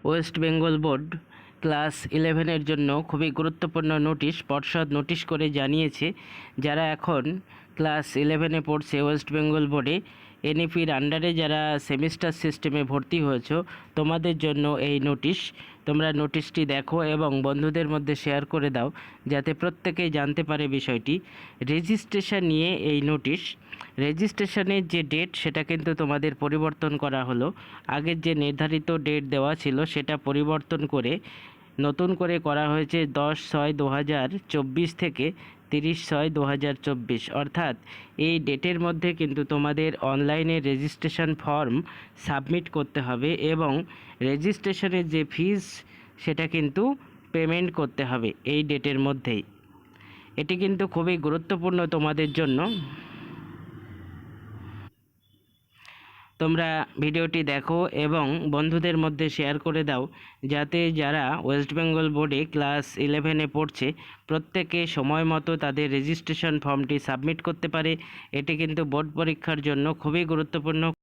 West Bengal board class 11-এর জন্য খুবই গুরুত্বপূর্ণ নোটিশ পর্ষদ নোটিশ করে জানিয়েছে, যারা এখন ক্লাস 11-এ পড়ছে ওয়েস্ট বেঙ্গল বোর্ডে এনইপির আন্ডারে যারা সেমিস্টার সিস্টেমে ভর্তি হয়েছো, তোমাদের জন্য এই নোটিশ। তোমরা নোটিশটি দেখো এবং বন্ধুদের মধ্যে শেয়ার করে দাও, যাতে প্রত্যেকেই জানতে পারে বিষয়টি। রেজিস্ট্রেশন নিয়ে এই নোটিশ। রেজিস্ট্রেশনের যে ডেট সেটা কিন্তু তোমাদের পরিবর্তন করা হলো। আগের যে নির্ধারিত ডেট দেওয়া ছিল সেটা পরিবর্তন করে নতুন করে করা হয়েছে 10/6/2024 থেকে 30/6/2024, অর্থাৎ এই ডেটের মধ্যে কিন্তু তোমাদের অনলাইনে রেজিস্ট্রেশন ফর্ম সাবমিট করতে হবে এবং রেজিস্ট্রেশনের যে ফিস সেটা কিন্তু পেমেন্ট করতে হবে এই ডেটের মধ্যেই। এটি কিন্তু খুবই গুরুত্বপূর্ণ তোমাদের জন্য। তোমরা ভিডিওটি দেখো এবং বন্ধুদের মধ্যে শেয়ার করে দাও, যাতে যারা ওয়েস্ট বেঙ্গল বোর্ডে ক্লাস 11-এ পড়ছে প্রত্যেকে সময় মতো তাদের রেজিস্ট্রেশন ফর্মটি সাবমিট করতে পারে। এটি কিন্তু বোর্ড পরীক্ষার জন্য খুবই গুরুত্বপূর্ণ।